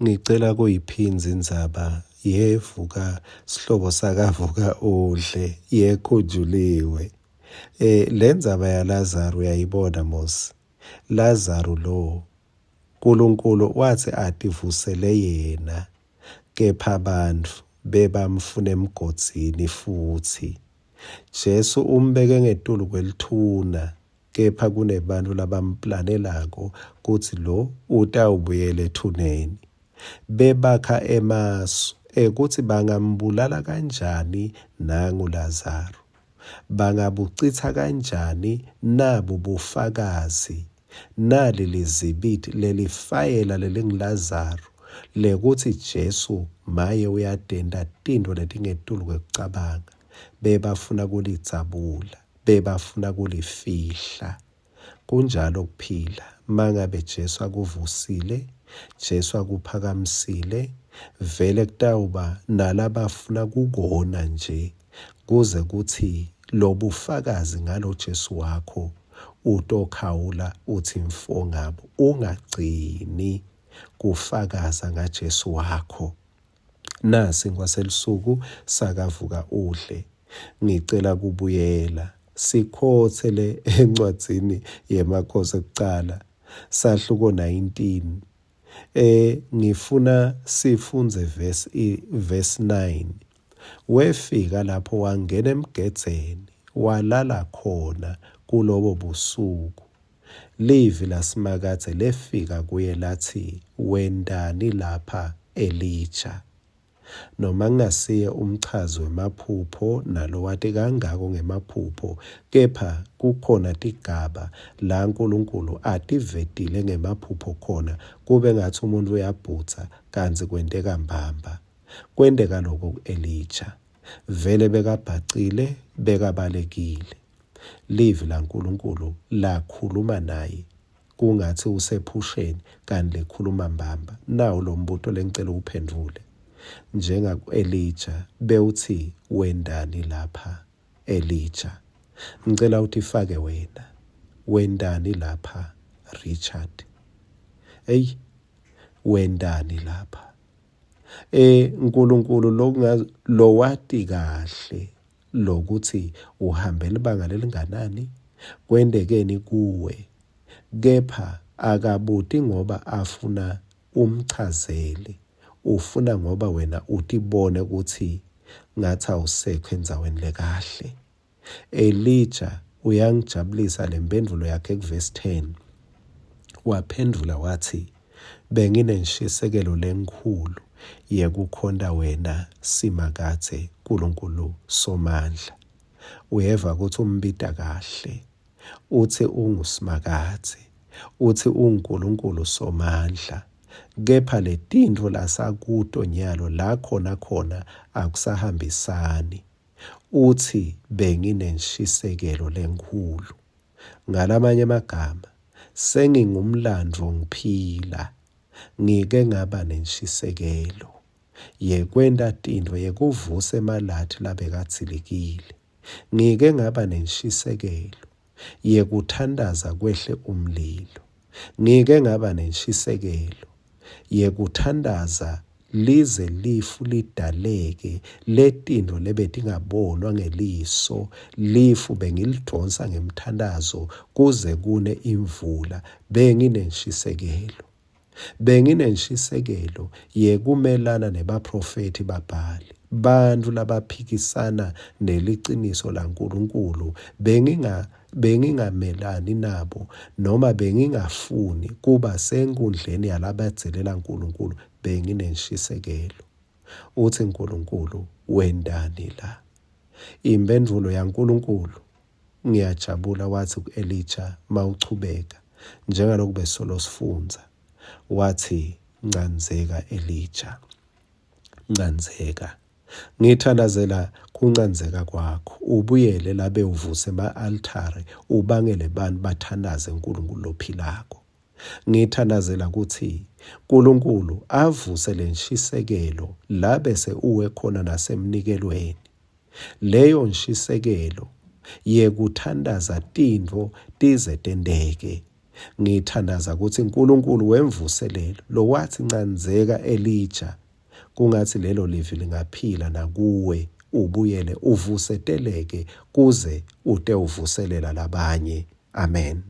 Ngicela kuyiphinzi indzaba yevuka sihlobo sakavuka udle yekhujuliwe. Le ndzaba yaLazaro uyayibona mos. Lazaro lo uNkulunkulu wathi ativusele yena, kepha abantu bebamfuna emgodzini futhi. Jesu umbeke ngetulu kwelithuna, kepha kunebantu labamplanelako kutsi lo utawubuyela ethuneni. Bebakha emasu ekuthi bangambulala kanjani nangu Lazaro. Bangabucitha kanjani nabo bufakazi, naleli zibithi lelifayela lelingilazaro lekuthi Jesu maye uyadenda tintfo letingetulu kwekucabanga. Bebafuna kulidzabula, bebafuna kulifihla. Kunjalo kuphila, mangabe Jesu akuvusile, Jesu akuphakamisile, vele kutawuba nalabafuna kukona nje, kuze kuthi lobufakazi ngalo Jesu wakho utokhawula uthi mfo ngabo, ungagcini kufakaza ngaJesu wakho. Nasi ngwaselisuku sakavuka udle, ngicela kubuyela sikhotse le encwadzini yemakhosi ekucala sahluko 19. Ngifuna sifunze verse 9. Wefika lapho wangena emgedzeni, walala khona kulobo busuku. Livi lasimakathe lefika kuye lathi, wendani lapha Elijah? Noma ngasiye umchazo wemaphupho nalo wati kangako ngemaphupho, kepha kukhona tigaba la uNkulunkulu ativetile ngemaphupho khona kube ngathi umuntu uyabhutsa kanzi kwenteka mbamba. Kwenteka lokho ku-Elijah, vele bekabhacile, bekabalekile. Livi laNkulunkulu lakhuluma naye kungathi usephusheni kanti lekhuluma mbamba. Nawo lo mbuto lengicela uphendvule. Njengaku-Elijah bewuthi wendani lapha Elijah. Ngicela uthi fake wena, wendani lapha Richard? Wendani lapha? uNkulunkulu lo wati kahle lokuthi uhambela ibanga lelinganani, kwendekeni kuwe, kepha akabuti ngoba afuna umchazele, ufuna ngoba wena utibone ukuthi ngathi awusekho endzaweni lekahle. Elijah uyangijabulisa le mpendulo yakhe kuverse 10. Waphendula wathi, benginenshisekelo lenkhulu yekukhonda wena simakathe Nkulunkulu Somandla. Uyeva ukuthi umbita kahle, uthi ungusimakathe, uthi uNkulunkulu Somandla, kepha le tintfo lasakuto nyalo la khona akusahambisani. Uthi benginenshisekelo lenkhulu. Ngalamanye amagama, sengingumlandvo ngiphila, ngike ngaba nenshisekelo yekwenta tintfo, yekuvusa emalathi labekatsilikile. Ngike ngaba nenshisekelo yekuthandaza kwehle umlilo. Ngike ngaba nenshisekelo yekuthandaza lize lifu lidaleke, letintfo lebetingabonwa ngeliso, lifu bengilidonsa ngemthandazo kuze kune imvula. Benginenshisekelo. Benginenshisekelo yekumelana nebaprofeti babhali, bantu labaphikisana neliciniso laNkulunkulu. Bengingamelani nabo noma bengingafuni kuba senkundleni yalabadzelela Nkulunkulu. Benginenshisekelo. Uthi uNkulunkulu, wendani la? Impendulo yaNkulunkulu, ngiyajabula, wathi ku-Elijah mawuchubeka njengalokhu besolo sifunza, wathi ncanzeka Elijah, ncanzeka. Ngithandazela kuncanzeka kwakho, ubuyele labe uvuse ema-altare, ubangele abantu bathandaze uNkulunkulu lophilako. Ngithandazela ukuthi uNkulunkulu avuse lenshisekelo la bese uwe khona nasemnikelweni. Leyo nshisekelo yekuthandaza tintfo tize tendeke, Ngithandaza ukuthi uNkulunkulu wemvuselelo lo wathi ncanzeka Elija, kungathi lelo livi lingaphila nakuwe, ubuyele uvuseteleke kuze ude uvuselela labanye. Amen.